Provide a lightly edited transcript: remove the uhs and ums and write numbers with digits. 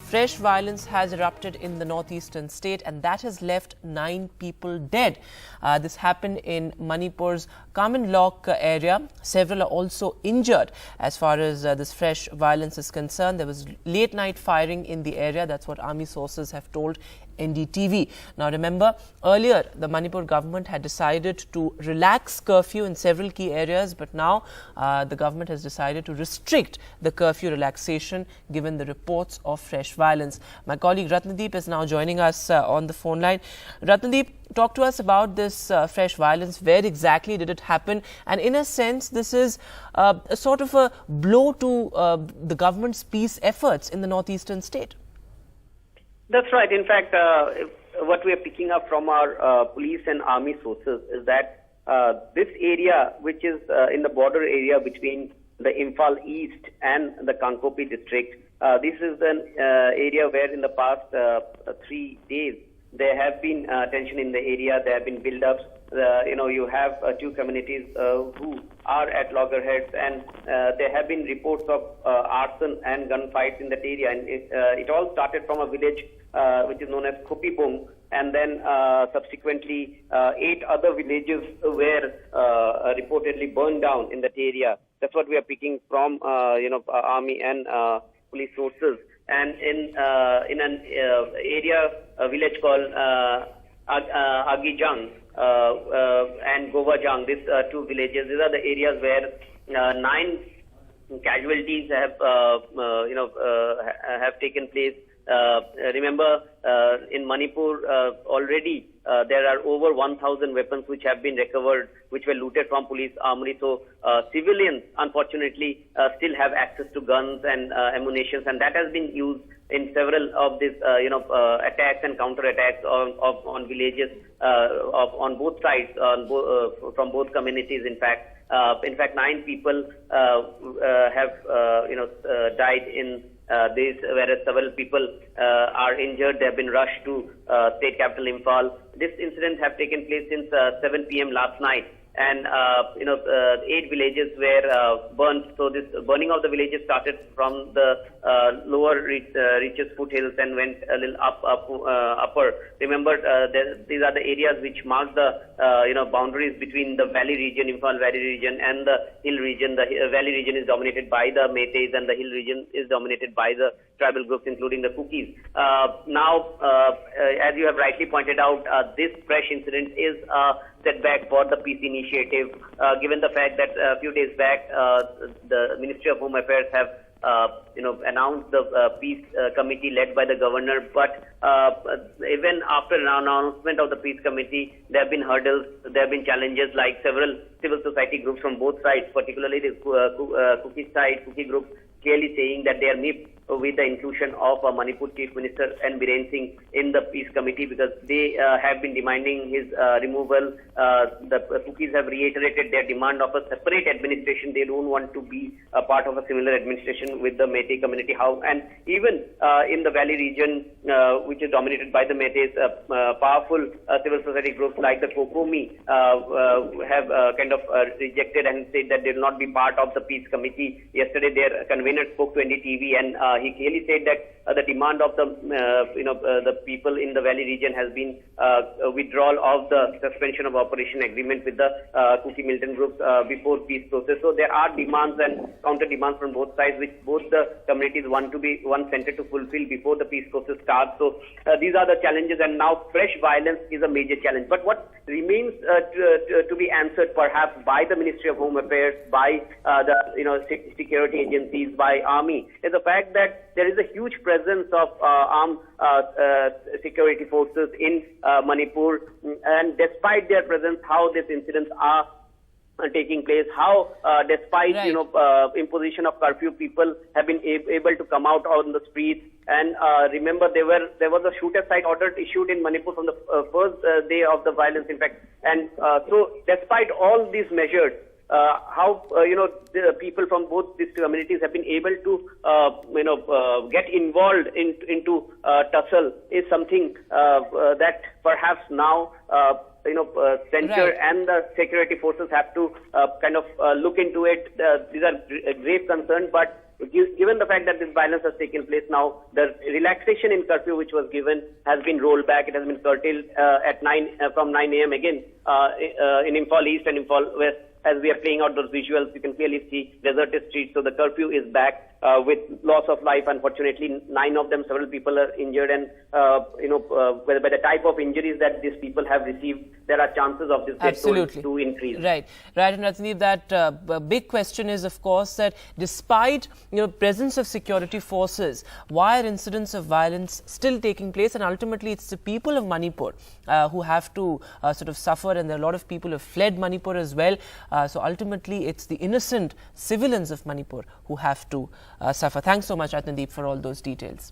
fresh violence has erupted in the northeastern state, and that has left 9 people dead. This happened in Manipur's Khamenlok area. Several are also injured. As far as this fresh violence is concerned, there was late night firing in the area. That's what army sources have told NDTV. Now remember, earlier the Manipur government had decided to relax curfew in several key areas, but now the government has decided to restrict the curfew relaxation given the reports of fresh violence. My colleague Ratnadeep is now joining us on the phone line. Ratnadeep, talk to us about this fresh violence. Where exactly did it happen? And in a sense, this is a sort of a blow to the government's peace efforts in the northeastern state. That's right. In fact, what we are picking up from our police and army sources is that this area, which is in the border area between the Imphal East and the Kankopi district, this is an area where in the past 3 days there have been tension in the area. There have been build-ups. You have 2 communities who are at loggerheads, and there have been reports of arson and gunfights in that area. And it all started from a village which is known as Khopibong, and then subsequently 8 other villages were reportedly burned down in that area. That's what we are picking from army and police sources. And in an area, a village called Agijang and Govajang, these 2 villages, these are the areas where 9 casualties have taken place. Remember, in Manipur already there are over 1,000 weapons which have been recovered, which were looted from police armory. So civilians, unfortunately, still have access to guns and ammunition, and that has been used in several of these attacks and counter-attacks on villages on both sides, from both communities. In fact, 9 people have died in this, whereas several people are injured. They have been rushed to state capital Imphal. This incident have taken place since 7 p.m. last night, and 8 villages were burnt. So this burning of the villages started from the lower reaches foothills and went a little upper. Remember, these are the areas which mark the boundaries between the valley region, Imphal Valley region, and the hill region. The valley region is dominated by the Meiteis, and the hill region is dominated by the tribal groups, including the Kukis. Now, as you have rightly pointed out, this fresh incident is setback for the peace initiative, given the fact that a few days back the Ministry of Home Affairs have announced the peace committee led by the governor. But even after an announcement of the peace committee, there have been hurdles, there have been challenges, like several civil society groups from both sides, particularly the Kuki groups, clearly saying that they are miffed with the inclusion of Manipur Chief Minister N. Biren Singh in the peace committee, because they have been demanding his removal. The Kukis have reiterated their demand of a separate administration. They don't want to be a part of a similar administration with the Meitei community. And even in the valley region, which is dominated by the Meiteis, powerful civil society groups like the Kokomi have kind of rejected and said that they will not be part of the peace committee. Yesterday, their convener spoke to NDTV, and he clearly said that the demand of the people in the valley region has been withdrawal of the suspension of operation agreement with the Kuki militant groups before peace process. So there are demands and counter demands from both sides, which both the communities want center to fulfill before the peace process starts. So these are the challenges, and now fresh violence is a major challenge. But what remains to be answered, perhaps by the Ministry of Home Affairs, by the security agencies, by army, is the fact that there is a huge presence of armed security forces in Manipur, and despite their presence, how these incidents are taking place, how despite imposition of curfew, people have been able to come out on the streets. And remember, there was a shoot-at-sight order issued in Manipur from the first day of the violence, in fact. And so despite all these measures, how the people from both these communities have been able to get involved into tussle is something that perhaps now center and the security forces have to kind of look into it. These are grave concerns, but Given the fact that this violence has taken place now, the relaxation in curfew which was given has been rolled back. It has been curtailed at from 9 a.m. again in Imphal East and Imphal West. As we are playing out those visuals, you can clearly see deserted streets. So the curfew is back with loss of life. Unfortunately, 9 of them, several people are injured, and by the type of injuries that these people have received, there are chances of this death toll to increase. Right, and Rajneev, that big question is, of course, that despite presence of security forces, why are incidents of violence still taking place? And ultimately, it's the people of Manipur who have to sort of suffer, and there are a lot of people who have fled Manipur as well. So ultimately, it's the innocent civilians of Manipur who have to suffer. Thanks so much, Ratnadeep, for all those details.